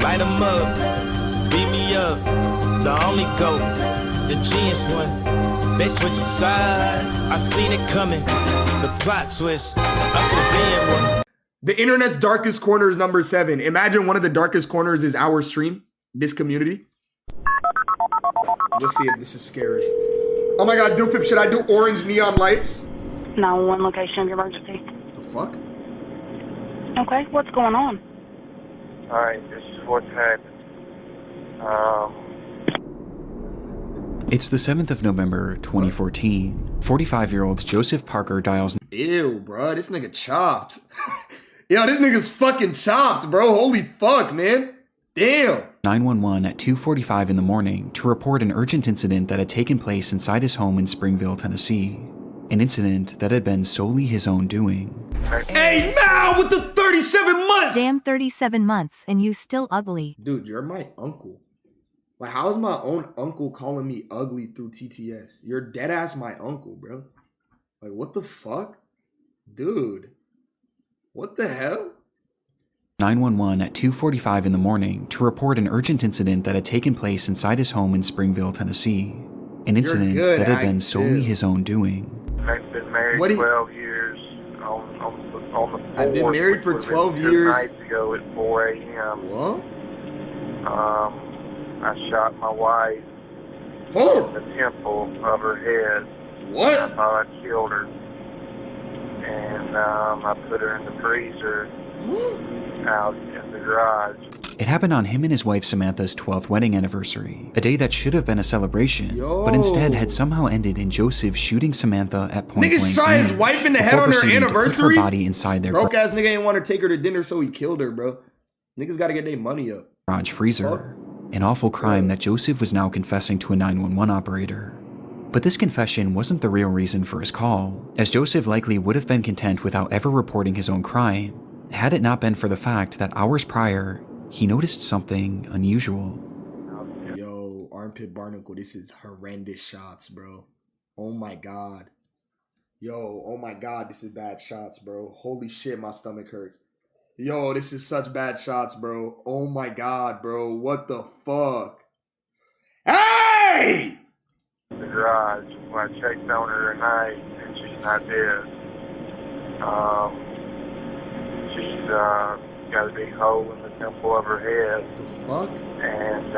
Light 'em up, beat me up, the only GOAT, the genius one. They switching sides, I seen it coming. The plot twist, a convenient one. The internet's darkest corner is number 7. Imagine one of the darkest corners is our stream, this community. Let's see if this is scary. Oh my god, Doofip, should I do orange neon lights? 911 location of your emergency. The fuck? Okay, what's going on? Alright, this is what's happened. It's the 7th of November, 2014. 45-year-old Joseph Parker dials... Ew, bro, this nigga chopped. Yo, this nigga's fucking chopped, bro. Holy fuck, man. Damn. 911 at 2:45 in the morning to report an urgent incident that had taken place inside his home in Springville, Tennessee. An incident that had been solely his own doing. Hey, now with the 37 months! Damn, 37 months and you still ugly. Dude, you're my uncle. Like, how is my own uncle calling me ugly through TTS? You're dead ass my uncle, bro. Like, what the fuck? Dude. What the hell? 911 at 2:45 in the morning to report an urgent incident that had taken place inside his home in Springville, Tennessee. An incident that had been solely his own doing. I've been married 12 years on the 4th. I've been married for 12 years. 2 nights ago at 4 a.m. What? I shot my wife in the temple of her head. What? I thought I killed her. And I put her in the freezer out in the garage. It happened on him and his wife Samantha's 12th wedding anniversary, a day that should have been a celebration, but instead had somehow ended in Joseph shooting Samantha at point blank. Niggas shot his wife in the head on her anniversary? Her body inside their broke ass nigga ain't want to take her to dinner, so he killed her, bro. Niggas gotta get their money up. Garage freezer. An awful crime that Joseph was now confessing to a 911 operator. But this confession wasn't the real reason for his call, as Joseph likely would have been content without ever reporting his own crime, had it not been for the fact that hours prior, he noticed something unusual. Yo, Armpit Barnacle, this is horrendous shots, bro. Oh my god. Yo, oh my god, this is bad shots, bro. Holy shit, my stomach hurts. Yo, this is such bad shots, bro. Oh my god, bro. What the fuck? Hey! The garage. When I checked on her tonight, and she's not dead. She's got a big hole in the temple of her head. The fuck? And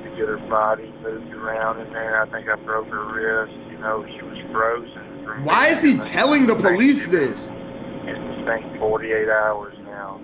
to get her body moved around in there, I think I broke her wrist. You know, she was frozen. Why is he telling the police this? It's been 48 hours now.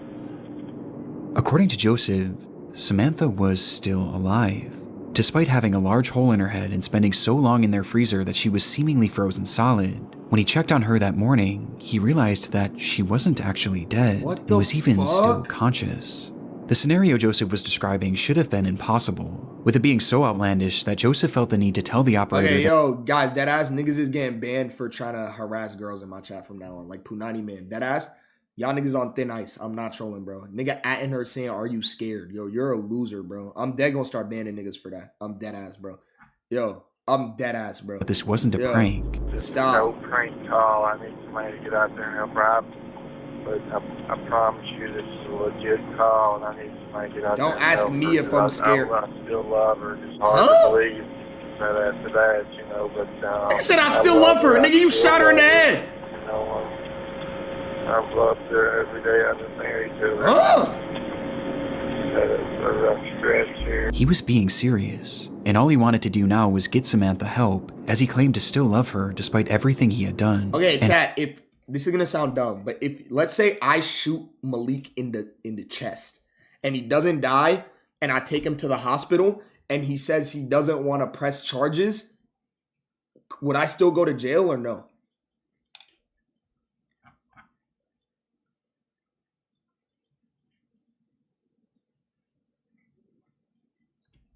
According to Joseph, Samantha was still alive, despite having a large hole in her head and spending so long in their freezer that she was seemingly frozen solid. When he checked on her that morning, he realized that she wasn't actually dead and was even still conscious. The scenario Joseph was describing should have been impossible, with it being so outlandish that Joseph felt the need to tell the operator. Okay, yo, guys, that ass niggas is getting banned for trying to harass girls in my chat from now on. Like Punani man, that ass, y'all niggas on thin ice. I'm not trolling, bro. Nigga atting her saying, "Are you scared?" Yo, you're a loser, bro. I'm dead gonna start banning niggas for that. I'm dead ass, bro. Yo, I'm dead ass, bro. But this wasn't a prank. Stop. No prank call. I need somebody to get out there and help her out. But I promise you this is a legit call, and I need somebody to get out there and help her. Don't ask me if I'm scared. I still love her. It's hard to believe that after that, you know, but... I said I still love her. Nigga, you shot her in the head. You know, I've loved her every day I've been married to her. Had a rough stretch here. He was being serious, and all he wanted to do now was get Samantha help, as he claimed to still love her despite everything he had done. Okay, chat, if this is gonna sound dumb, but if let's say I shoot Malik in the chest and he doesn't die, and I take him to the hospital and he says he doesn't want to press charges, would I still go to jail or no?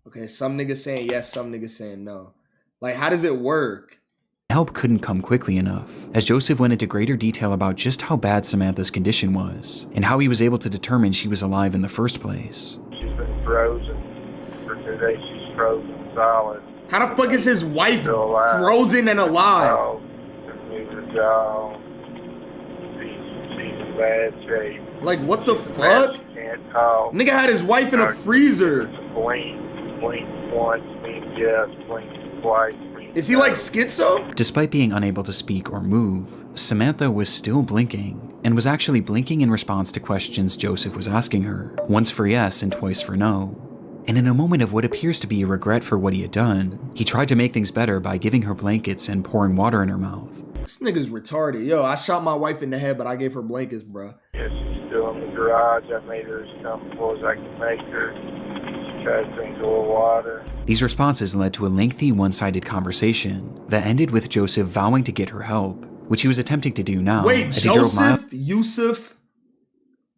Okay, some niggas saying yes, some niggas saying no. Like, how does it work? Help couldn't come quickly enough, as Joseph went into greater detail about just how bad Samantha's condition was, and how he was able to determine she was alive in the first place. She's been frozen. For 2 days she's frozen solid. How the fuck is his wife frozen and alive? She's in bad shape. Like, what the fuck? She can't talk. Nigga had his wife in a freezer. Blink once means yes, blink twice means Is he like schizo? Despite being unable to speak or move, Samantha was still blinking, and was actually blinking in response to questions Joseph was asking her, once for yes and twice for no. And in a moment of what appears to be a regret for what he had done, he tried to make things better by giving her blankets and pouring water in her mouth. This nigga's retarded. Yo, I shot my wife in the head, but I gave her blankets, bro. Yes, she's still in the garage. I made her as comfortable as I can make her. She tried to drink a little water. These responses led to a lengthy one-sided conversation that ended with Joseph vowing to get her help, which he was attempting to do now. Wait, as he drove Joseph? Yusuf?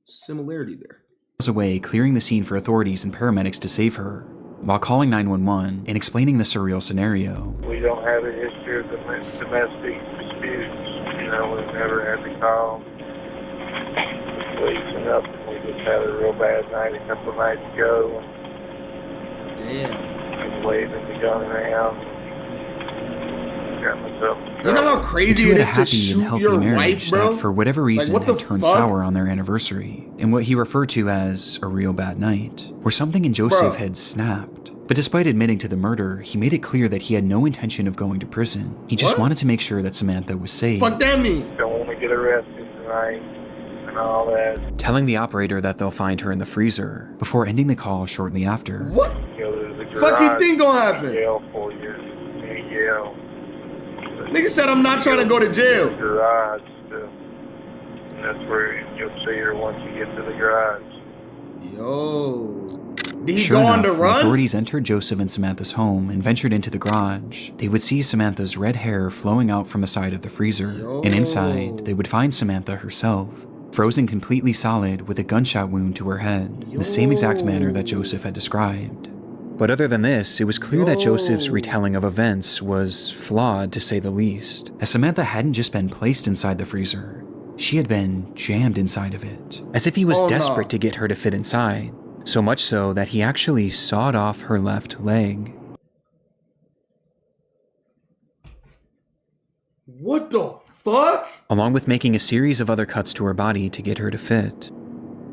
Similarity there. miles away, clearing the scene for authorities and paramedics to save her, while calling 911 and explaining the surreal scenario. We don't have a history of domestic disputes. You know, we've never had to call the police or nothing. We just had a real bad night a couple of nights ago. Damn. And waving the gun around. Got myself. You know how crazy The two it had a is to happy and shoot healthy your marriage wife, bro? that, for whatever reason, what the had turned fuck? sour on their anniversary, in what he referred to as a real bad night, where something in Joseph Bruh. had snapped. But despite admitting to the murder, he made it clear that he had no intention of going to prison. He just What? wanted to make sure that Samantha was safe. Fuck that mean? Don't want to get arrested tonight and all that. Telling the operator that they'll find her in the freezer, before ending the call shortly after. What? Go to the Fuck you garage, think gonna happen? Yell for you. Yell. Nigga said I'm not trying to go to jail. Garage still. And that's where you'll see her once you get to the garage. Yo. Did he Sure go on enough, the when run? authorities entered Joseph and Samantha's home and ventured into the garage, they would see Samantha's red hair flowing out from the side of the freezer, Yo. and inside, they would find Samantha herself, frozen completely solid with a gunshot wound to her head, in the same exact manner that Joseph had described. But other than this, it was clear that Joseph's retelling of events was flawed, to say the least, as Samantha hadn't just been placed inside the freezer, she had been jammed inside of it, as if he was Oh, no. desperate to get her to fit inside, so much so that he actually sawed off her left leg. What the fuck? Along with making a series of other cuts to her body to get her to fit.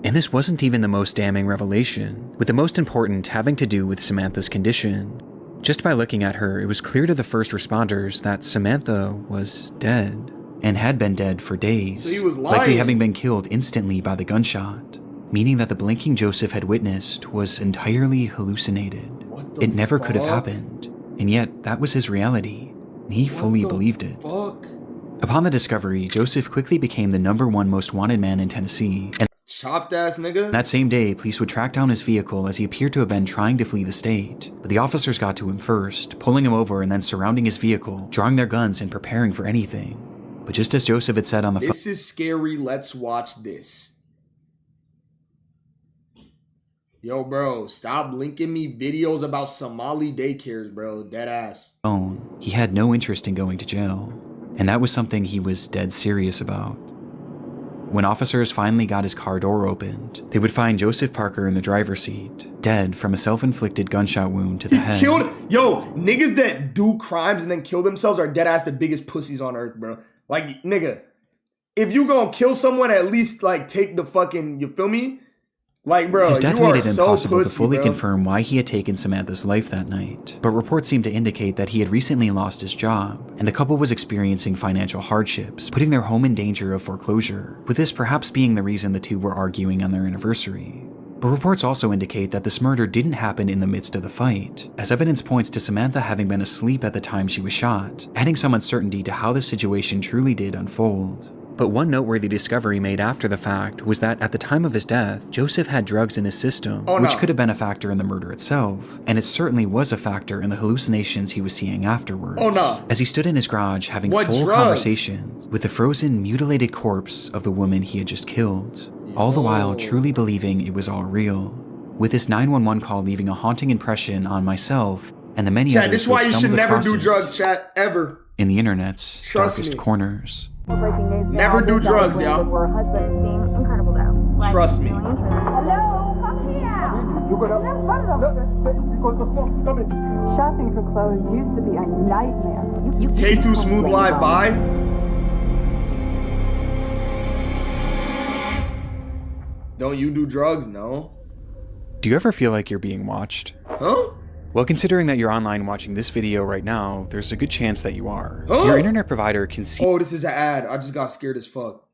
And this wasn't even the most damning revelation, with the most important having to do with Samantha's condition. Just by looking at her, it was clear to the first responders that Samantha was dead, and had been dead for days, So he was likely lying. having been killed instantly by the gunshot, meaning that the blinking Joseph had witnessed was entirely hallucinated. What the It never could have fuck? happened, and yet that was his reality, and he What fully the believed it. Fuck. Upon the discovery, Joseph quickly became the #1 most wanted man in Tennessee, and Chopped ass nigga. that same day, police would track down his vehicle as he appeared to have been trying to flee the state. But the officers got to him first, pulling him over and then surrounding his vehicle, drawing their guns and preparing for anything. But just as Joseph had said on the phone, This is scary. Let's watch this. Yo, bro, stop linking me videos about Somali daycares, bro. Dead ass. he had no interest in going to jail. And that was something he was dead serious about. When officers finally got his car door opened, they would find Joseph Parker in the driver's seat, dead from a self-inflicted gunshot wound to the head. Yo, niggas that do crimes and then kill themselves are dead ass the biggest pussies on earth, bro. Like, nigga, if you gonna kill someone, at least, like, take the fucking, you feel me? Like, bro, His death you are made it so impossible pussy, to fully bro. confirm why he had taken Samantha's life that night, but reports seemed to indicate that he had recently lost his job, and the couple was experiencing financial hardships, putting their home in danger of foreclosure, with this perhaps being the reason the two were arguing on their anniversary. But reports also indicate that this murder didn't happen in the midst of the fight, as evidence points to Samantha having been asleep at the time she was shot, adding some uncertainty to how the situation truly did unfold. But one noteworthy discovery made after the fact was that at the time of his death, Joseph had drugs in his system, which could have been a factor in the murder itself, and it certainly was a factor in the hallucinations he was seeing afterwards. As he stood in his garage having full conversations with the frozen, mutilated corpse of the woman he had just killed, all the while truly believing it was all real. With this 911 call leaving a haunting impression on myself and the many Chat, others this is who why had you should stumbled never across do it drugs, chat, ever. in the internet's Trust darkest me. corners. Breaking news. Never do drugs, y'all. Where husband is being incredible though. Like, Trust me. Hello, fuck here. Shopping for clothes used to be a nightmare. K2 Smooth Live, bye. Don't you do drugs? No. Do you ever feel like you're being watched? Huh? Well, considering that you're online watching this video right now, there's a good chance that you are. Huh? Your internet provider can see— Oh, this is an ad. I just got scared as fuck.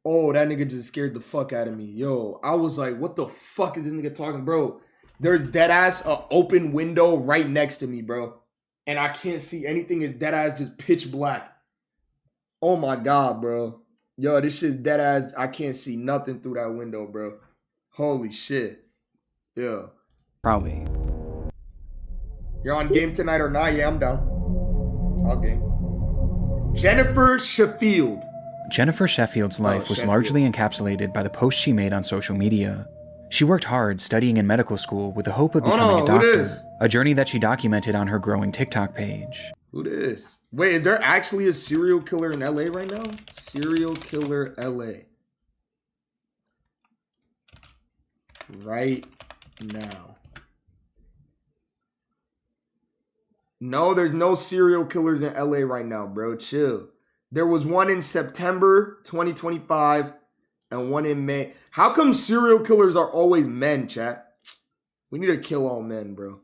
Oh, that nigga just scared the fuck out of me. Yo, I was like, what the fuck is this nigga talking, bro? There's dead ass a open window right next to me, bro. And I can't see anything. It's dead ass just pitch black. Oh my God, bro. Yo, this shit dead ass. I can't see nothing through that window, bro. Holy shit. Yeah. Probably. You're on game tonight or not? Yeah, I'm down. I'll game. Jennifer Sheffield. Jennifer Sheffield's life was largely encapsulated by the posts she made on social media. She worked hard studying in medical school with the hope of becoming a doctor, a journey that she documented on her growing TikTok page. Who this? Wait, is there actually a serial killer in LA right now? Serial killer LA. Right now. No, there's no serial killers in LA right now, bro. Chill. There was one in September 2025 and one in May. How come serial killers are always men, chat? We need to kill all men, bro.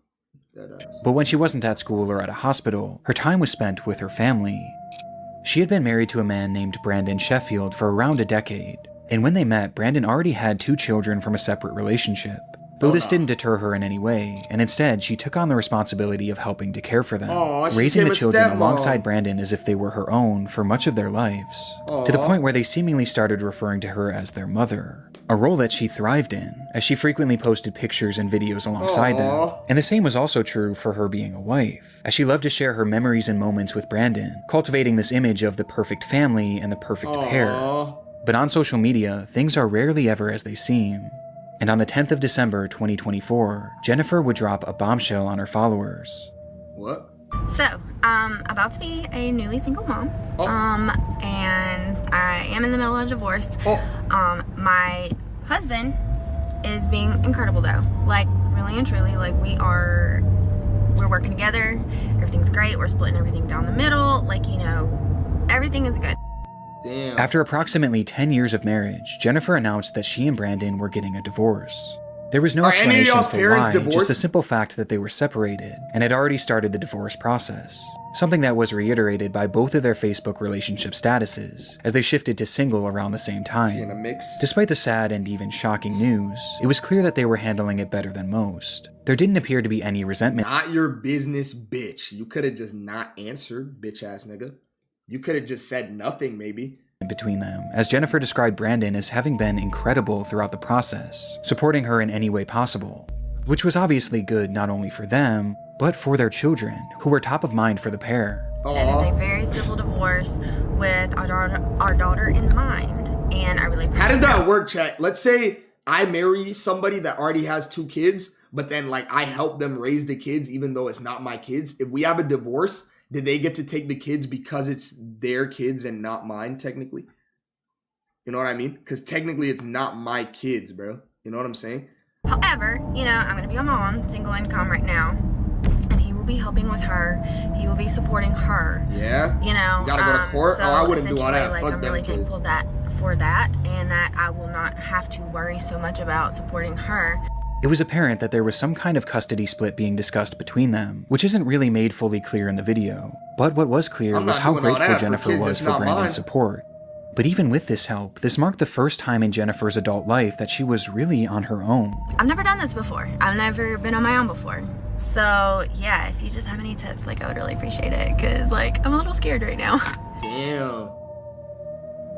But when she wasn't at school or at a hospital, her time was spent with her family. She had been married to a man named Brandon Sheffield for around a decade, and when they met, Brandon already had 2 children from a separate relationship. Though this didn't deter her in any way, and instead she took on the responsibility of helping to care for them, raising the children alongside Brandon as if they were her own for much of their lives, to the point where they seemingly started referring to her as their mother, a role that she thrived in, as she frequently posted pictures and videos alongside them. And the same was also true for her being a wife, as she loved to share her memories and moments with Brandon, cultivating this image of the perfect family and the perfect pair. But on social media, things are rarely ever as they seem. And on the 10th of December 2024, Jennifer would drop a bombshell on her followers. What? So, about to be a newly single mom. And I am in the middle of a divorce. My husband is being incredible though. Like, really and truly, like we're working together. Everything's great. We're splitting everything down the middle. Like, you know, everything is good. Damn. After approximately 10 years of marriage, Jennifer announced that she and Brandon were getting a divorce. There was no explanation for why, just the simple fact that they were separated and had already started the divorce process. Something that was reiterated by both of their Facebook relationship statuses, as they shifted to single around the same time. Despite the sad and even shocking news, it was clear that they were handling it better than most. There didn't appear to be any resentment. Not your business, bitch. You could have just not answered, bitch ass nigga. You could have just said nothing, maybe. Between them, as Jennifer described Brandon as having been incredible throughout the process, supporting her in any way possible, which was obviously good not only for them, but for their children, who were top of mind for the pair. It is a very civil divorce with our daughter in mind, and I really appreciate How does that work, chat? Let's say I marry somebody that already has 2 kids, but then like I help them raise the kids even though it's not my kids. If we have a divorce, did they get to take the kids because it's their kids and not mine, technically? You know what I mean? Because technically it's not my kids, bro. You know what I'm saying? However, you know, I'm going to be a mom, single income right now. And he will be helping with her. He will be supporting her. Yeah? You know? You gotta go to court? So I wouldn't do all that. Like, Fuck I'm them really kids. thankful for that, and that I will not have to worry so much about supporting her. It was apparent that there was some kind of custody split being discussed between them, which isn't really made fully clear in the video. But what was clear was how grateful Jennifer was for Brandon's support. But even with this help, this marked the first time in Jennifer's adult life that she was really on her own. I've never done this before. I've never been on my own before. So yeah, if you just have any tips, like I would really appreciate it, because like I'm a little scared right now. Damn.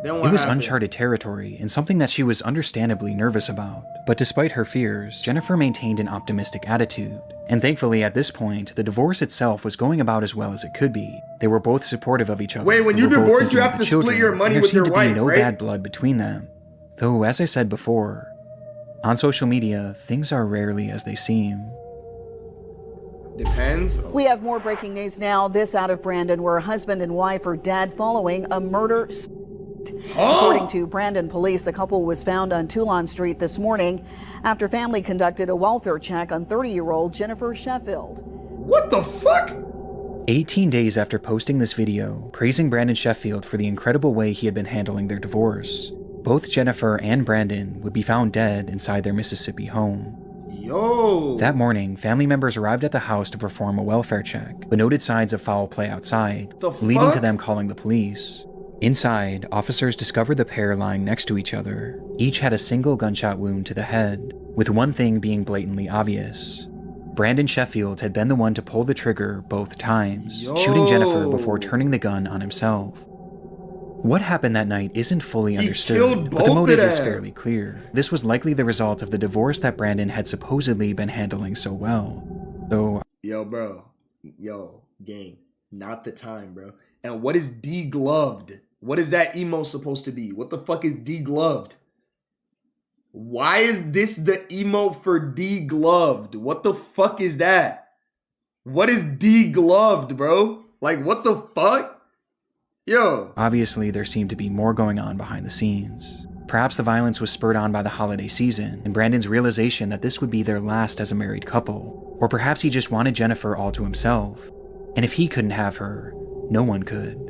Then what It was happened? uncharted territory and something that she was understandably nervous about. But despite her fears, Jennifer maintained an optimistic attitude. And thankfully at this point, the divorce itself was going about as well as it could be. They were both supportive of each other. Wait, when you divorce, you have to split your money with your wife, there seemed to be no right? bad blood between them. Though, as I said before, on social media, things are rarely as they seem. Depends. We have more breaking news now. This out of Brandon, where a husband and wife are dead following a murder. According to Brandon police, the couple was found on Toulon Street this morning after family conducted a welfare check on 30-year-old Jennifer Sheffield. What the fuck? 18 days after posting this video, praising Brandon Sheffield for the incredible way he had been handling their divorce, Both Jennifer and Brandon would be found dead inside their Mississippi home. Yo! That morning, family members arrived at the house to perform a welfare check, but noted signs of foul play outside, leading to them calling the police. Inside, officers discovered the pair lying next to each other. Each had a single gunshot wound to the head, with one thing being blatantly obvious. Brandon Sheffield had been the one to pull the trigger both times, shooting Jennifer before turning the gun on himself. What happened that night isn't fully understood, but the motive is fairly clear. This was likely the result of the divorce that Brandon had supposedly been handling so well. So, yo, bro. Yo, gang. Not the time, bro. And what is degloved? What is that emo supposed to be? What the fuck is degloved? Why is this the emo for degloved? What the fuck is that? What is degloved, bro? Like, what the fuck? Yo. Obviously, there seemed to be more going on behind the scenes. Perhaps the violence was spurred on by the holiday season and Brandon's realization that this would be their last as a married couple. Or perhaps he just wanted Jennifer all to himself. And if he couldn't have her, no one could.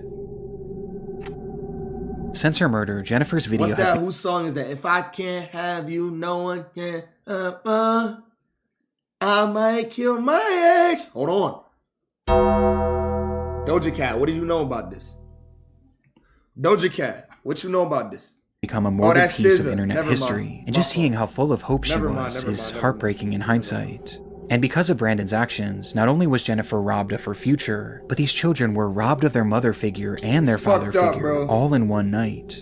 Since her murder, Jennifer's video What's that? Whose song is that? If I can't have you, no one can. I might kill my ex. Hold on. Doja Cat, what do you know about this? Doja Cat, what you know about this? Become a morbid piece of internet history, and just seeing how full of hope she was is heartbreaking in hindsight. And because of Brandon's actions, not only was Jennifer robbed of her future, but these children were robbed of their mother figure and their father figure all in one night.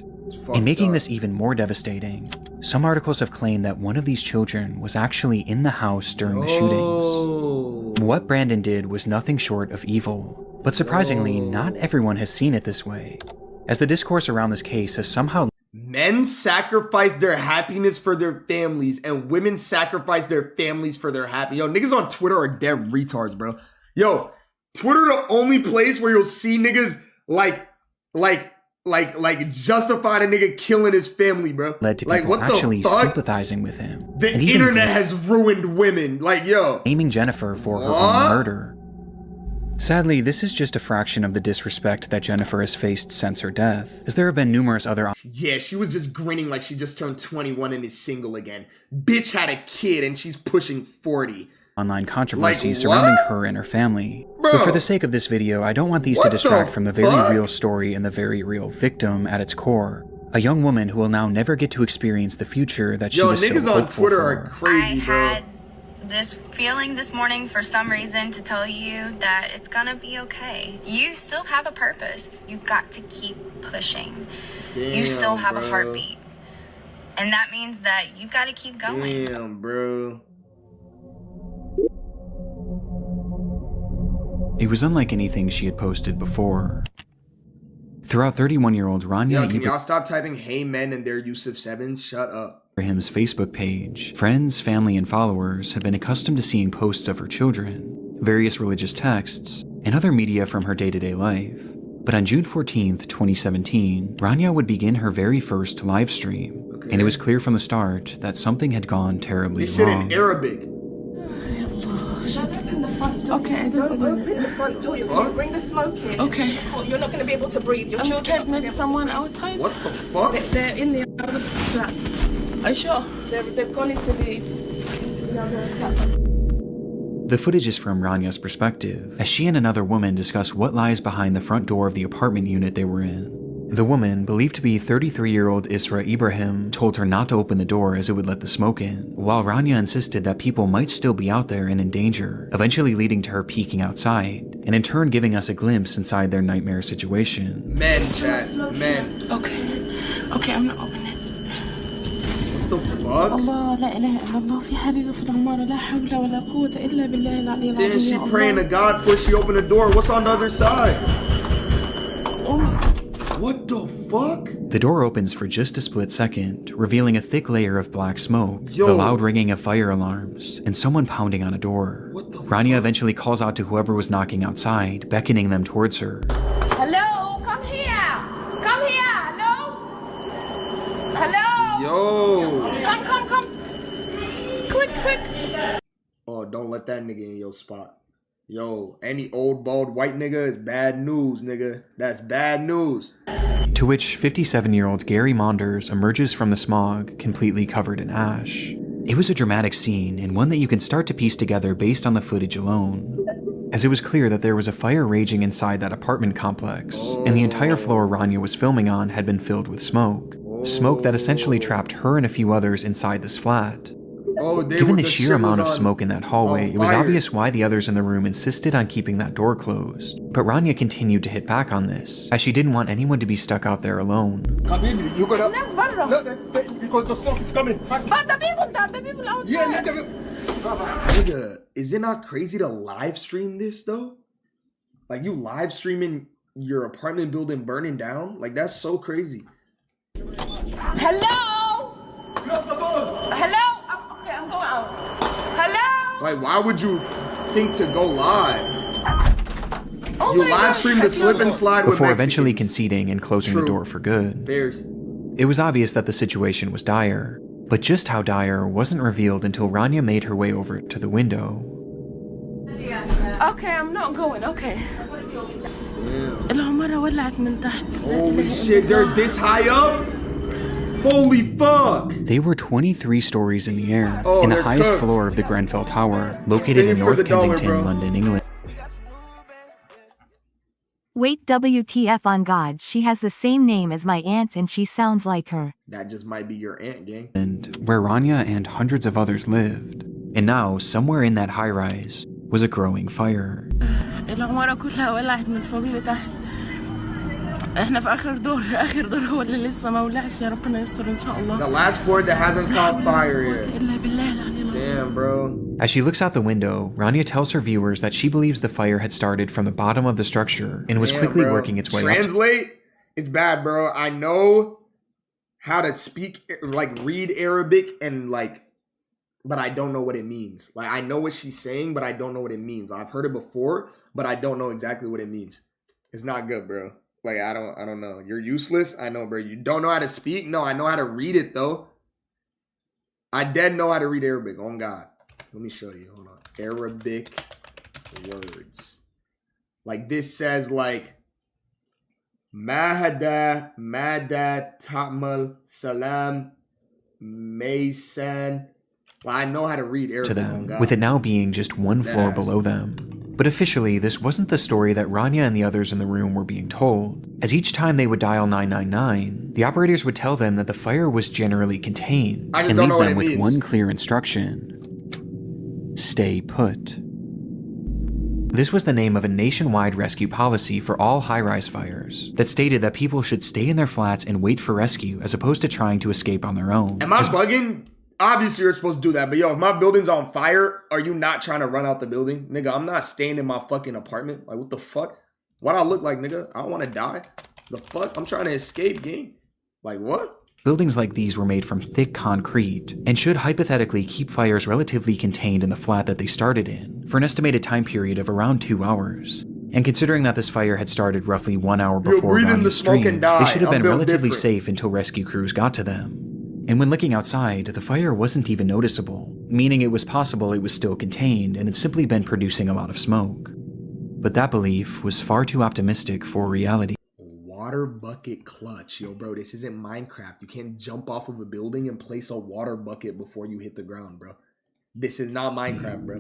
In making this even more devastating, some articles have claimed that one of these children was actually in the house during the shootings. What Brandon did was nothing short of evil, but surprisingly, not everyone has seen it this way, as the discourse around this case has somehow men sacrifice their happiness for their families and women sacrifice their families for their happiness. Yo, niggas on Twitter are dead retards, bro. Yo, Twitter the only place where you'll see niggas like justify the nigga killing his family, bro. Led to people actually sympathizing with him. The internet has ruined women. Like, yo. Aiming Jennifer for her own murder. Sadly, this is just a fraction of the disrespect that Jennifer has faced since her death, as there have been numerous other— Yeah, she was just grinning like she just turned 21 and is single again. Bitch had a kid and she's pushing 40. Online controversies surrounding her and her family. Bro, but for the sake of this video, I don't want these to distract from the very real story and the very real victim at its core. A young woman who will now never get to experience the future that she was so hopeful for. Yo, niggas on Twitter are crazy, bro. I had this feeling this morning for some reason to tell you that it's gonna be okay. You still have a purpose. You've got to keep pushing. Damn, you still have a heartbeat. And that means that you've got to keep going. Damn, bro. It was unlike anything she had posted before. Throughout 31-year-old Rania— Yo, can y'all stop typing "Hey men" and their Yusuf7s? Shut up. Ibrahim's Facebook page, friends, family, and followers have been accustomed to seeing posts of her children, various religious texts, and other media from her day-to-day life. But on June 14th, 2017, Rania would begin her very first live stream, and it was clear from the start that something had gone terribly wrong. This shit in Arabic. Okay, open the front door. You're going to bring the smoke in. Okay. You're not going to be able to breathe. Your children scared maybe someone outside. What the fuck? They're in the other flat. Are you sure? They've gone into the other flat. The footage is from Rania's perspective, as she and another woman discuss what lies behind the front door of the apartment unit they were in. The woman, believed to be 33-year-old Isra Ibrahim, told her not to open the door as it would let the smoke in, while Rania insisted that people might still be out there and in danger, eventually leading to her peeking outside, and in turn giving us a glimpse inside their nightmare situation. Men, chat. Men. Okay, I'm not opening it. What the fuck? Didn't she praying to God before she opened the door? What's on the other side? What the fuck? The door opens for just a split second, revealing a thick layer of black smoke, the loud ringing of fire alarms, and someone pounding on a door. What the Rania eventually calls out to whoever was knocking outside, beckoning them towards her. Hello, come here! Come here! Hello? Hello? Yo! Come! Quick! Oh, don't let that nigga in your spot. Yo, any old, bald, white nigga is bad news, nigga. That's bad news. To which 57-year-old Gary Maunders emerges from the smog, completely covered in ash. It was a dramatic scene, and one that you can start to piece together based on the footage alone, as it was clear that there was a fire raging inside that apartment complex, and the entire floor Rania was filming on had been filled with smoke. Smoke that essentially trapped her and a few others inside this flat. Given the sheer amount of smoke in that hallway, it was obvious why the others in the room insisted on keeping that door closed. But Rania continued to hit back on this, as she didn't want anyone to be stuck out there alone. You gotta... because the smoke is coming. But the people outside. Yeah, nigga, is it not crazy to live stream this though? Like you live streaming your apartment building burning down? Like that's so crazy. Hello? Hello? Okay, I'm going out. Hello? Like why would you think to go live? Oh you live stream the slip and slide with before eventually conceding and closing the door for good. Fairs. It was obvious that the situation was dire, but just how dire wasn't revealed until Rania made her way over to the window. Okay, I'm not going, okay. Holy shit, they're this high up? Holy fuck! They were 23 stories in the air, in the highest floor of the Grenfell Tower, located in North Kensington, London, England. Wait, WTF on God, she has the same name as my aunt and she sounds like her. That just might be your aunt, gang. And where Rania and hundreds of others lived. And now, somewhere in that high-rise, was a growing fire. The last floor that hasn't caught fire yet. Damn, bro. As she looks out the window, Rania tells her viewers that she believes the fire had started from the bottom of the structure and was quickly working its way up. Translate? It's bad, bro. I know how to speak, like read Arabic and like, but I don't know what it means. Like I know what she's saying, but I don't know what it means. I've heard it before, but I don't know exactly what it means. It's not good, bro. Like I don't know. You're useless. I know, bro. You don't know how to speak? No, I know how to read it though. I dead know how to read Arabic. Oh God. Let me show you. Hold on. Arabic words. Like this says like Mahada, Ta'mal, Salam, Maysan. Well, I know how to read Arabic. To them, with it now being just one floor below them. But officially, this wasn't the story that Rania and the others in the room were being told, as each time they would dial 999, the operators would tell them that the fire was generally contained, and leave them with one clear instruction: stay put. This was the name of a nationwide rescue policy for all high-rise fires that stated that people should stay in their flats and wait for rescue as opposed to trying to escape on their own. Am I bugging? Obviously, you're supposed to do that. But yo, if my building's on fire, are you not trying to run out the building? Nigga, I'm not staying in my fucking apartment. Like, what the fuck? What I look like, nigga? I don't want to die. The fuck? I'm trying to escape, gang. Like, what? Buildings like these were made from thick concrete and should hypothetically keep fires relatively contained in the flat that they started in for an estimated time period of around 2 hours. And considering that this fire had started roughly 1 hour before Rania's stream, they should have been relatively safe until rescue crews got to them. And when looking outside, the fire wasn't even noticeable, meaning it was possible it was still contained and had simply been producing a lot of smoke. But that belief was far too optimistic for reality. Water bucket clutch. Yo, bro, this isn't Minecraft. You can't jump off of a building and place a water bucket before you hit the ground, bro. This is not Minecraft, bro.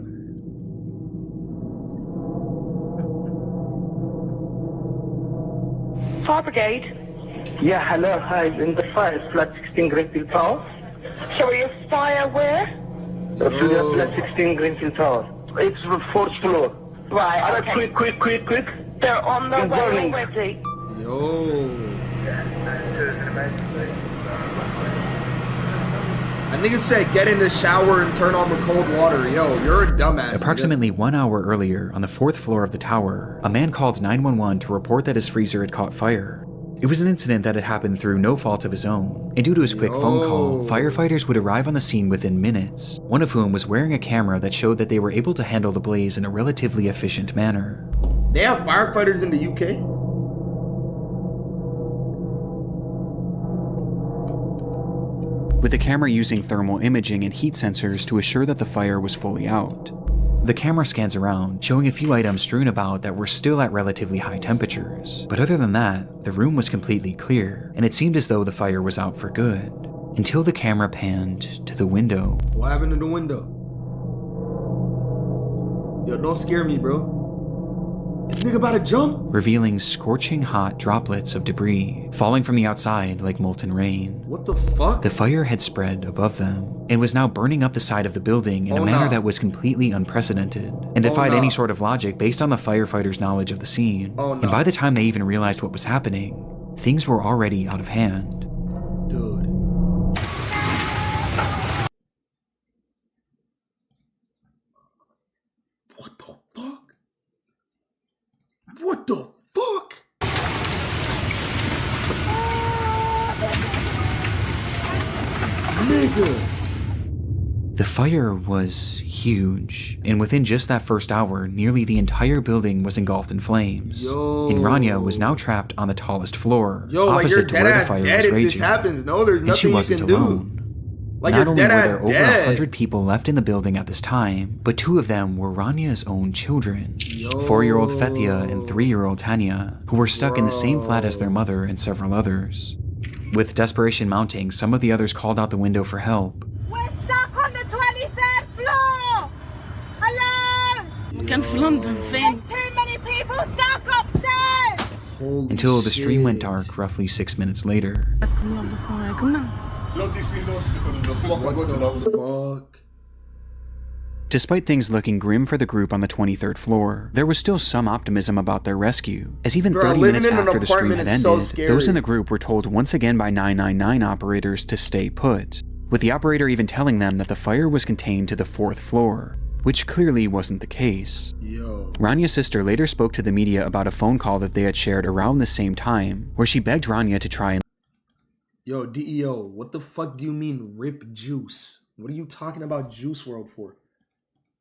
Fire brigade. Yeah, hello, hi, in the fire, flat 16 Greenfield Tower. Sorry, a fire where? Flat 16 Greenfield Tower. It's the 4th floor. Right, okay. Quick. They're on the way already. Yo. A nigga said get in the shower and turn on the cold water. Yo, you're a dumbass. Approximately 1 hour earlier, on the 4th floor of the tower, a man called 911 to report that his freezer had caught fire. It was an incident that had happened through no fault of his own, and due to his quick phone call, firefighters would arrive on the scene within minutes, one of whom was wearing a camera that showed that they were able to handle the blaze in a relatively efficient manner. They have firefighters in the UK? With the camera using thermal imaging and heat sensors to assure that the fire was fully out. The camera scans around, showing a few items strewn about that were still at relatively high temperatures. But other than that, the room was completely clear, and it seemed as though the fire was out for good. Until the camera panned to the window. What happened to the window? Yo, don't scare me, bro. This nigga about to jump? Revealing scorching hot droplets of debris falling from the outside like molten rain. What the fuck? The fire had spread above them and was now burning up the side of the building in a manner that was completely unprecedented and defied any sort of logic based on the firefighters' knowledge of the scene. And by the time they even realized what was happening, things were already out of hand. Dude. What the fuck? What the fuck? Nigga. The fire was huge, and within just that first hour, nearly the entire building was engulfed in flames. Yo. And Rania was now trapped on the tallest floor, Yo, like you're opposite to dead where the ass fire dead was if raging. this happens. No, there's And she nothing you wasn't can alone. do. Like Not you're only dead were ass there over dead. 100 people left in the building at this time, but 2 of them were Rania's own children. Yo. 4-year-old Fethia and 3-year-old Tanya, who were stuck in the same flat as their mother and several others. With desperation mounting, some of the others called out the window for help. We're stuck on the 23rd floor! Hello! كان في لندن فين؟ There's too many people stuck upstairs! Holy Until the stream went shit. dark roughly 6 minutes later. What the fuck? Despite things looking grim for the group on the 23rd floor, there was still some optimism about their rescue, as even 30 minutes after the stream had ended, those in the group were told once again by 999 operators to stay put, with the operator even telling them that the fire was contained to the 4th floor, which clearly wasn't the case. Yo. Rania's sister later spoke to the media about a phone call that they had shared around the same time, where she begged Rania to try and Yo, DEO, what the fuck do you mean rip juice? What are you talking about Juice WRLD for?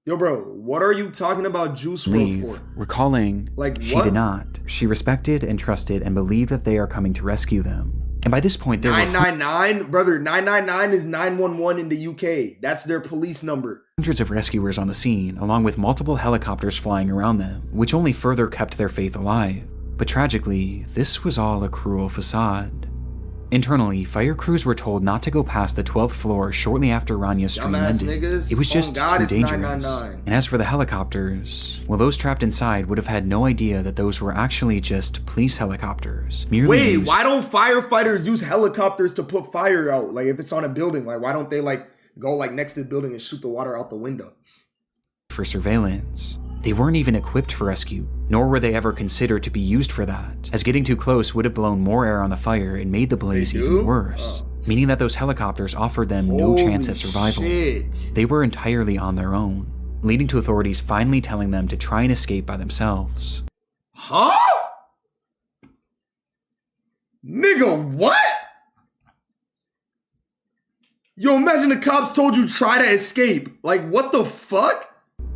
Yo, bro, what are you talking about Juice WRLD for? recalling, Like, she what? did not. She respected and trusted and believed that they are coming to rescue them. And by this point, there were 999? Brother, 999 is 911 in the UK. That's their police number. hundreds of rescuers on the scene, along with multiple helicopters flying around them, which only further kept their faith alive. But tragically, this was all a cruel facade. Internally, fire crews were told not to go past the 12th floor shortly after Rania's stream Dumbass ended. niggas. It was just God, too it's dangerous. 999. And as for the helicopters, well, those trapped inside would have had no idea that those were actually just police helicopters. Wait, why don't firefighters use helicopters to put fire out? Like, if it's on a building, like, why don't they, like, go, like, next to the building and shoot the water out the window? For surveillance. They weren't even equipped for rescue, nor were they ever considered to be used for that, as getting too close would have blown more air on the fire and made the blaze even worse, meaning that those helicopters offered them no chance at survival. Shit. They were entirely on their own, leading to authorities finally telling them to try and escape by themselves. Huh? Nigga, what? Yo, imagine the cops told you try to escape. Like, what the fuck?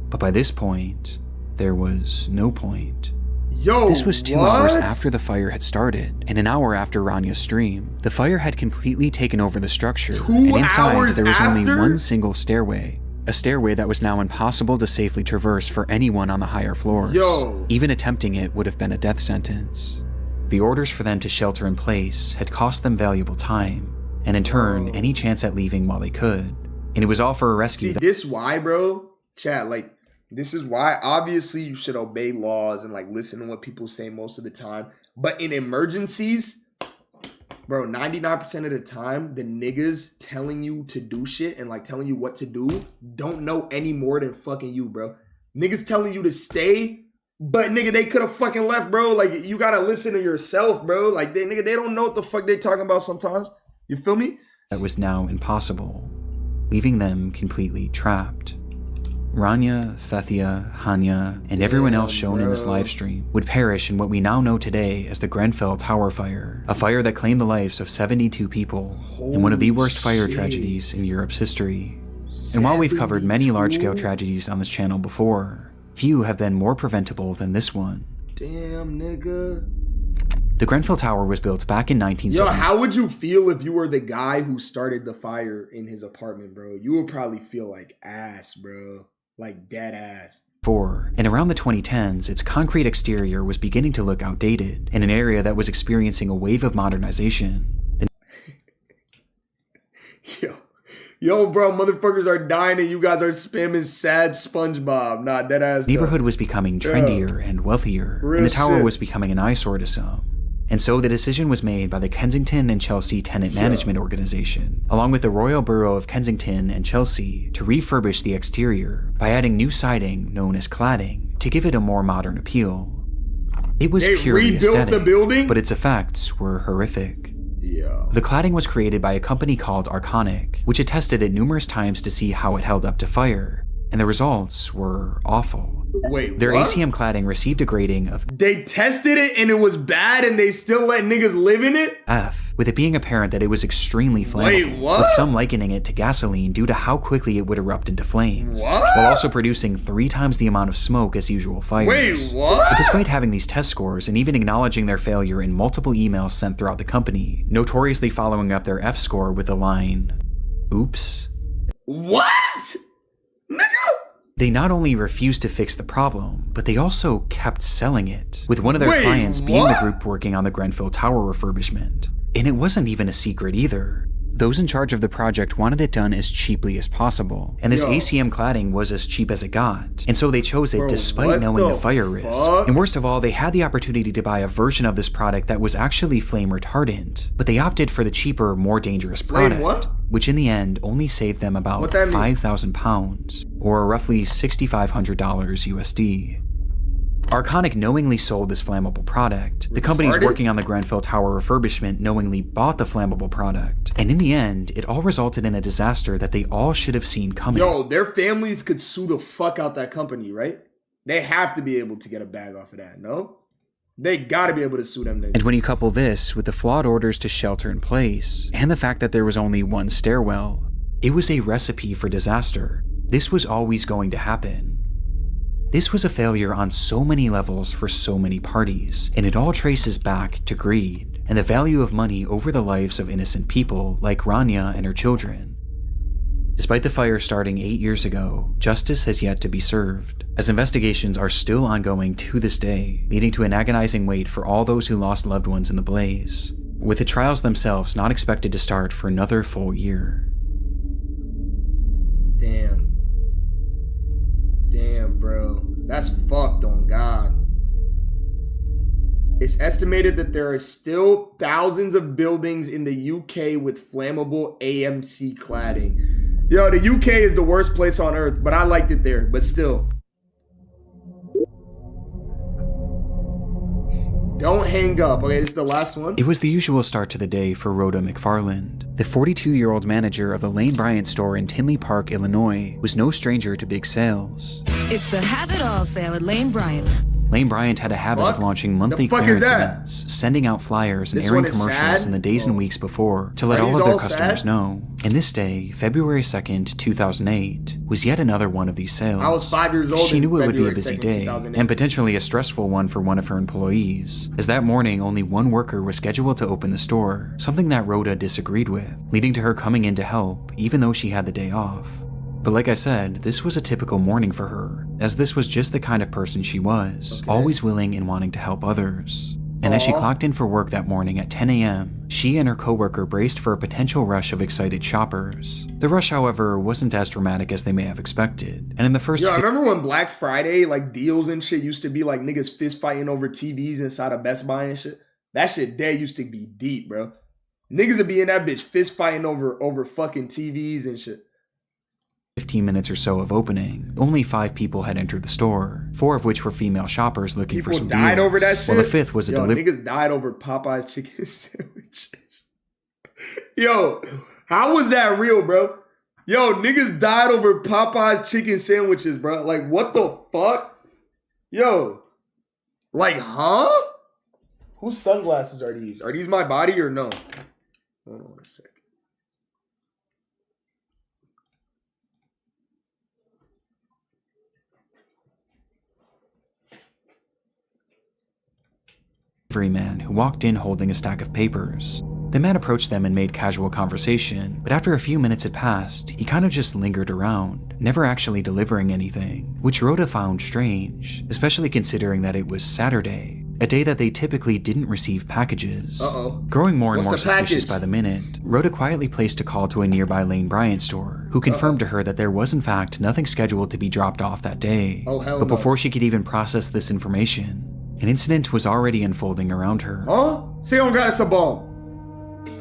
But by this point, there was no point. Yo, this was 2 hours after the fire had started, and an hour after Rania's stream. The fire had completely taken over the structure, and inside there was only one single stairway. A stairway that was now impossible to safely traverse for anyone on the higher floors. Yo. Even attempting it would have been a death sentence. The orders for them to shelter in place had cost them valuable time, and in turn, any chance at leaving while they could. And it was all for a rescue. See, this why, bro? Chat, like, this is why, obviously, you should obey laws and, like, listen to what people say most of the time. But in emergencies, bro, 99% of the time, the niggas telling you to do shit and, like, telling you what to do don't know any more than fucking you, bro. Niggas telling you to stay, but, nigga, they could have fucking left, bro. Like, you gotta listen to yourself, bro. Like, they don't know what the fuck they talking about sometimes. You feel me? That was now impossible, leaving them completely trapped. Rania, Fethia, Hanya, and everyone else shown in this live stream would perish in what we now know today as the Grenfell Tower Fire, a fire that claimed the lives of 72 people, in one of the worst fire tragedies in Europe's history. And while we've covered many large-scale tragedies on this channel before, few have been more preventable than this one. Damn, nigga. The Grenfell Tower was built back in 1970. Yo, how would you feel if you were the guy who started the fire in his apartment, bro? You would probably feel like ass, bro. Like dead ass. And around the 2010s, its concrete exterior was beginning to look outdated in an area that was experiencing a wave of modernization. Yo, bro, motherfuckers are dying and you guys are spamming sad SpongeBob. Nah, dead ass. The neighborhood was becoming trendier and wealthier, and the tower was becoming an eyesore to some. And so the decision was made by the Kensington and Chelsea Tenant Management Organization, along with the Royal Borough of Kensington and Chelsea, to refurbish the exterior by adding new siding known as cladding to give it a more modern appeal. It was purely aesthetic, but its effects were horrific. The cladding was created by a company called Arconic, which had tested it numerous times to see how it held up to fire, and the results were awful. Wait, Their what? ACM cladding received a grading of They tested it and it was bad and they still let niggas live in it? F, with it being apparent that it was extremely flammable, Wait, what? with some likening it to gasoline due to how quickly it would erupt into flames, What? while also producing 3 times the amount of smoke as usual fires. Wait, what? But despite having these test scores and even acknowledging their failure in multiple emails sent throughout the company, notoriously following up their F score with the line, "Oops." What? Nigga? They not only refused to fix the problem, but they also kept selling it, with one of their clients being the group working on the Grenfell Tower refurbishment. And it wasn't even a secret either. Those in charge of the project wanted it done as cheaply as possible, and this ACM cladding was as cheap as it got, and so they chose it despite knowing the fire risk. And worst of all, they had the opportunity to buy a version of this product that was actually flame retardant, but they opted for the cheaper, more dangerous product, which in the end only saved them about £5,000, or roughly $6,500 USD. Arconic knowingly sold this flammable product. The companies working on the Grenfell Tower refurbishment knowingly bought the flammable product. And in the end, it all resulted in a disaster that they all should have seen coming. Yo, their families could sue the fuck out that company, right? They have to be able to get a bag off of that, no? They gotta be able to sue them niggas. And when you couple this with the flawed orders to shelter in place, and the fact that there was only one stairwell, it was a recipe for disaster. This was always going to happen. This was a failure on so many levels for so many parties, and it all traces back to greed and the value of money over the lives of innocent people like Rania and her children. Despite the fire starting 8 years ago, justice has yet to be served, as investigations are still ongoing to this day, leading to an agonizing wait for all those who lost loved ones in the blaze, with the trials themselves not expected to start for another full year. Damn, bro. That's fucked on God. It's estimated that there are still thousands of buildings in the UK with flammable AMC cladding. Yo, the UK is the worst place on earth, but I liked it there, but still. Don't hang up. Okay, this is the last one. It was the usual start to the day for Rhoda McFarland. The 42-year-old manager of the Lane Bryant store in Tinley Park, Illinois, was no stranger to big sales. It's the Have It All sale at Lane Bryant. Lane Bryant had a habit of launching monthly clearance events, sending out flyers and airing commercials in the days and weeks before to let all of their customers know. And this day, February 2nd, 2008, was yet another one of these sales. I was 5 years old. She knew it would be a February busy 2nd, day, 2008. and potentially a stressful one for one of her employees, as that morning only one worker was scheduled to open the store, something that Rhoda disagreed with, leading to her coming in to help, even though she had the day off. But like I said, this was a typical morning for her, as this was just the kind of person she was, always willing and wanting to help others. And as she clocked in for work that morning at 10 a.m., she and her coworker braced for a potential rush of excited shoppers. The rush, however, wasn't as dramatic as they may have expected, and in the first— I remember when Black Friday, like, deals and shit used to be like niggas fist fighting over TVs inside of Best Buy and shit? That shit there used to be deep, bro. Niggas would be in that bitch fist fighting over fucking TVs and shit. 15 minutes or so of opening, only 5 people had entered the store, 4 of which were female shoppers looking for some died deals, over that shit? while the 5th was a delivery. Niggas died over Popeye's chicken sandwiches. Yo, how was that real, bro? Yo, niggas died over Popeye's chicken sandwiches, bro. Like, what the fuck? Yo, like, huh? Whose sunglasses are these? Are these my body or no? Hold on a sec. Man who walked in holding a stack of papers. The man approached them and made casual conversation, but after a few minutes had passed, he kind of just lingered around, never actually delivering anything, which Rhoda found strange, especially considering that it was Saturday, a day that they typically didn't receive packages. Growing more and more suspicious by the minute, Rhoda quietly placed a call to a nearby Lane Bryant store, who confirmed to her that there was in fact nothing scheduled to be dropped off that day. But before she could even process this information, an incident was already unfolding around her. Say on God, it's a bomb.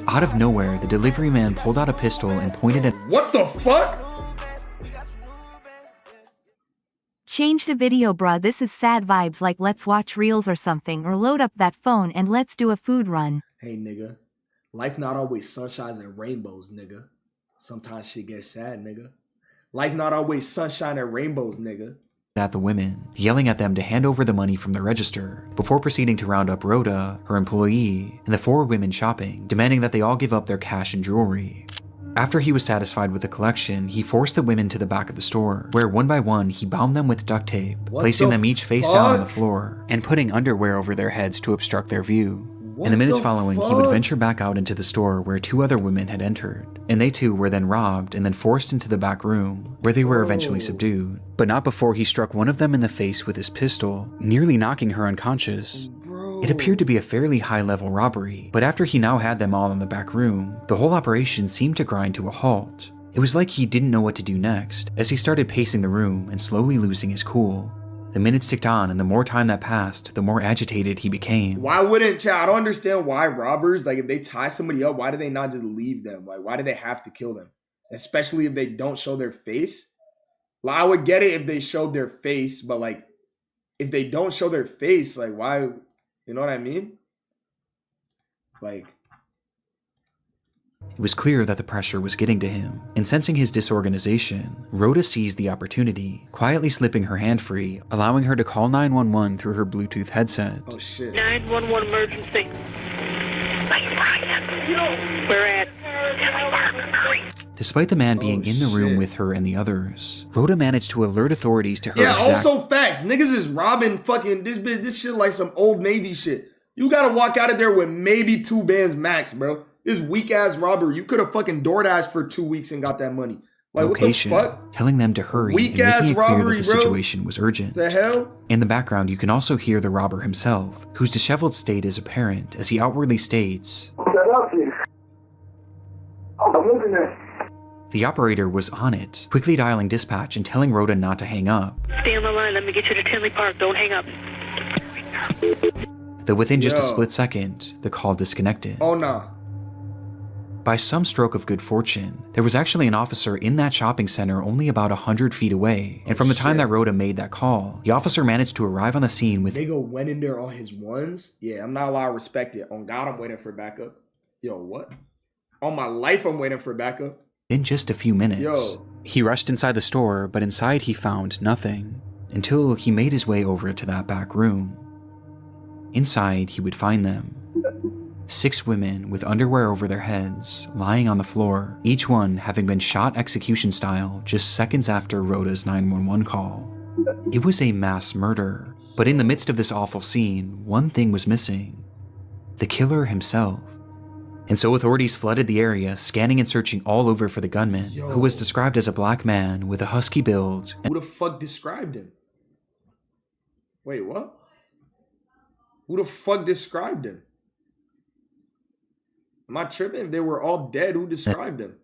Out of nowhere, the delivery man pulled out a pistol and pointed at— What the fuck? Change the video, bruh. This is sad vibes, like let's watch reels or something, or load up that phone and let's do a food run. Hey nigga, life not always sunshines and rainbows, nigga. Sometimes shit gets sad, nigga. Life not always sunshine and rainbows, nigga. At the women, yelling at them to hand over the money from the register, before proceeding to round up Rhoda, her employee, and the 4 women shopping, demanding that they all give up their cash and jewelry. After he was satisfied with the collection, he forced the women to the back of the store, where one by one he bound them with duct tape, placing them each face down on the floor, and putting underwear over their heads to obstruct their view. In the minutes following, he would venture back out into the store where 2 other women had entered, and they too were then robbed and then forced into the back room, where they were eventually subdued. But not before he struck one of them in the face with his pistol, nearly knocking her unconscious. It appeared to be a fairly high-level robbery, but after he now had them all in the back room, the whole operation seemed to grind to a halt. It was like he didn't know what to do next, as he started pacing the room and slowly losing his cool. The minutes ticked on, and the more time that passed, the more agitated he became. Why wouldn't, I don't understand why robbers, like if they tie somebody up, why do they not just leave them? Like, why do they have to kill them? Especially if they don't show their face. Like, I would get it if they showed their face, but like, if they don't show their face, like why, you know what I mean? Like, it was clear that the pressure was getting to him, and sensing his disorganization, Rhoda seized the opportunity, quietly slipping her hand free, allowing her to call 911 through her Bluetooth headset. Oh shit. 911 emergency. We're at Despite the man being in the room with her and the others, Rhoda managed to alert authorities to her also facts. Niggas is robbing fucking this shit like some old Navy shit. You gotta walk out of there with maybe 2 bands max, bro. This weak ass robbery. You could have fucking DoorDashed for 2 weeks and got that money. Like, location, what the fuck? Telling them to hurry Weak and making ass it clear robbery, that the situation was urgent. The hell? In the background, you can also hear the robber himself, whose disheveled state is apparent as he outwardly states, the operator was on it, quickly dialing dispatch and telling Rhoda not to hang up. Stay on the line. Let me get you to Tinley Park. Don't hang up. Though within just a split second, the call disconnected. Oh no. By some stroke of good fortune, there was actually an officer in that shopping center only about 100 feet away, and from the time that Rhoda made that call, the officer managed to arrive on the scene with— Nigga went in there on his ones? Yeah, I'm not allowed to respect it. On God, I'm waiting for backup. Yo, what? On my life, I'm waiting for backup. In just a few minutes. Yo. He rushed inside the store, but inside he found nothing, until he made his way over to that back room. Inside, he would find them. 6 women with underwear over their heads, lying on the floor, each one having been shot execution style just seconds after Rhoda's 911 call. It was a mass murder, but in the midst of this awful scene, one thing was missing: the killer himself. And so authorities flooded the area, scanning and searching all over for the gunman, who was described as a black man with a husky build. Who the fuck described him? Wait, what? Who the fuck described him? Am I tripping? If they were all dead, who described him?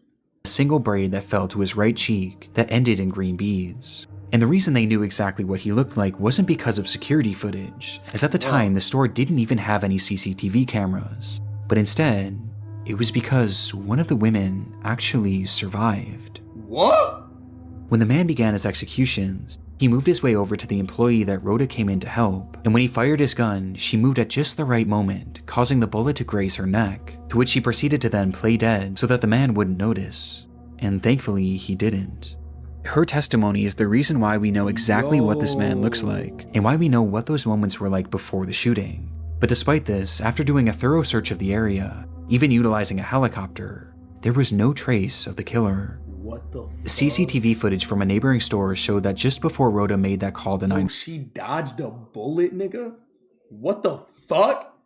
A single braid that fell to his right cheek that ended in green beads. And the reason they knew exactly what he looked like wasn't because of security footage, as at the time the store didn't even have any CCTV cameras, but instead, it was because one of the women actually survived. What? When the man began his executions, he moved his way over to the employee that Rhoda came in to help, and when he fired his gun, she moved at just the right moment, causing the bullet to graze her neck, to which she proceeded to then play dead so that the man wouldn't notice. And thankfully, he didn't. Her testimony is the reason why we know exactly what this man looks like, and why we know what those moments were like before the shooting. But despite this, after doing a thorough search of the area, even utilizing a helicopter, there was no trace of the killer. What the fuck? CCTV footage from a neighboring store showed that just before Rhoda made that call to 911, she dodged a bullet, nigga? What the fuck?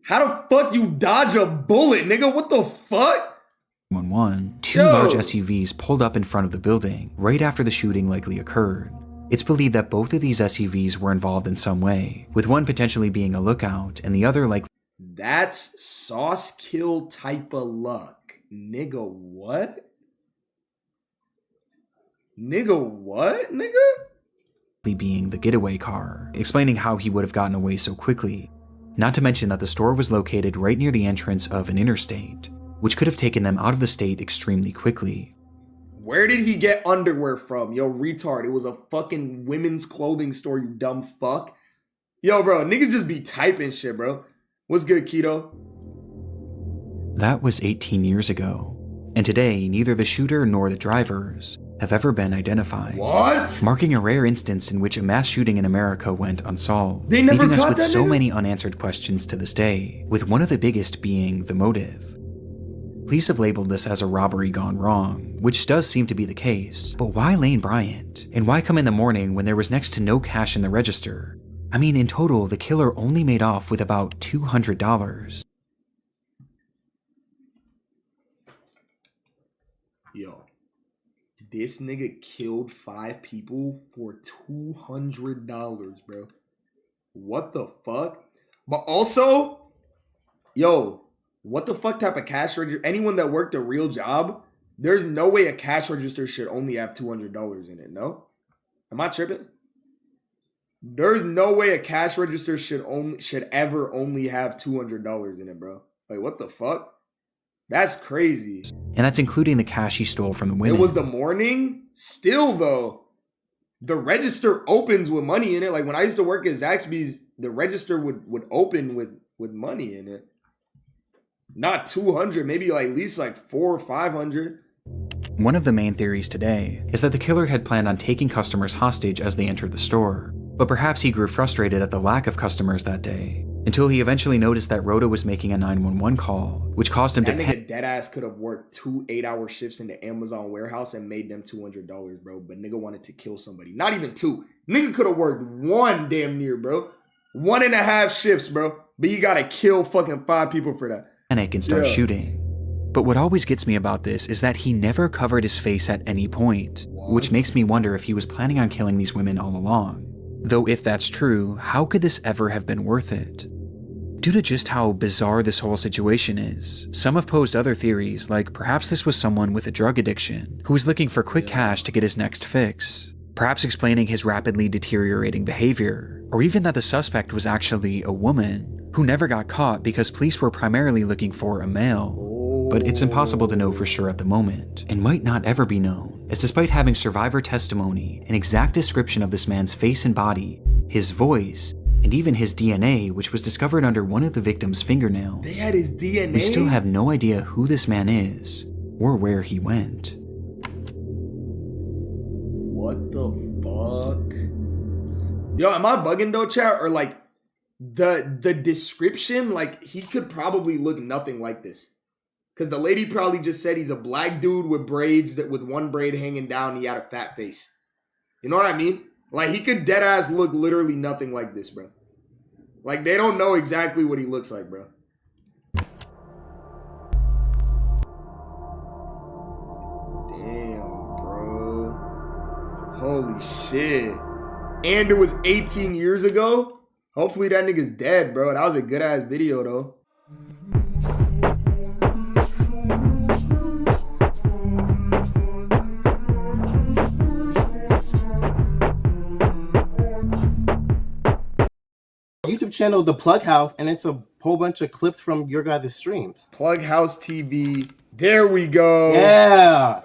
How the fuck you dodge a bullet, nigga? What the fuck? 911, two large SUVs pulled up in front of the building right after the shooting likely occurred. It's believed that both of these SUVs were involved in some way, with one potentially being a lookout and the other likely. That's sauce kill type of luck. Nigga, what? Nigga, what? Nigga? Being the getaway car, explaining how he would have gotten away so quickly. Not to mention that the store was located right near the entrance of an interstate, which could have taken them out of the state extremely quickly. Where did he get underwear from? Yo, retard. It was a fucking women's clothing store, you dumb fuck. Yo, bro, niggas just be typing shit, bro. What's good, Keto? That was 18 years ago, and today neither the shooter nor the drivers have ever been identified. What? Marking a rare instance in which a mass shooting in America went unsolved, they never leaving us caught with that so nigga? many unanswered questions to this day, with one of the biggest being the motive. Police have labeled this as a robbery gone wrong, which does seem to be the case, but why Lane Bryant? And why come in the morning when there was next to no cash in the register? I mean, in total, the killer only made off with about $200. Yo, this nigga killed 5 people for $200, bro. What the fuck? But also, yo, what the fuck type of cash register? Anyone that worked a real job, there's no way a cash register should only have $200 in it, no? Am I tripping? There's no way a cash register should ever only have $200 in it, bro. Like, what the fuck? That's crazy. And that's including the cash he stole from the women. It was the morning. Still, though, the register opens with money in it. Like, when I used to work at Zaxby's, the register would open with money in it. Not 200, maybe like at least like 400 or 500. One of the main theories today is that the killer had planned on taking customers hostage as they entered the store, but perhaps he grew frustrated at the lack of customers that day, until he eventually noticed that Rhoda was making a 911 call, which caused him that to nigga deadass could have worked 2 8-hour shifts in the Amazon warehouse and made them $200, bro. But nigga wanted to kill somebody. Not even 2. Nigga could have worked 1 damn near, bro. 1.5 shifts, bro. But you gotta kill fucking 5 people for that. Panic and start shooting. But what always gets me about this is that he never covered his face at any point, which makes me wonder if he was planning on killing these women all along. Though if that's true, how could this ever have been worth it? Due to just how bizarre this whole situation is, some have posed other theories, like perhaps this was someone with a drug addiction who was looking for quick cash to get his next fix, perhaps explaining his rapidly deteriorating behavior, or even that the suspect was actually a woman who never got caught because police were primarily looking for a male. But it's impossible to know for sure at the moment, and might not ever be known, as despite having survivor testimony, an exact description of this man's face and body, his voice, and even his DNA, which was discovered under one of the victim's fingernails, they had his DNA? We still have no idea who this man is, or where he went. What the fuck? Yo, am I bugging though, chat? Or like, the description, like, he could probably look nothing like this. Because the lady probably just said he's a black dude with braids, that with one braid hanging down, he had a fat face. You know what I mean? Like, he could dead ass look literally nothing like this, bro. Like, they don't know exactly what he looks like, bro. Damn, bro. Holy shit. And it was 18 years ago? Hopefully that nigga's dead, bro. That was a good ass video, though. YouTube channel, The Plug House, and it's a whole bunch of clips from your guys' streams. Plug House TV. There we go. Yeah.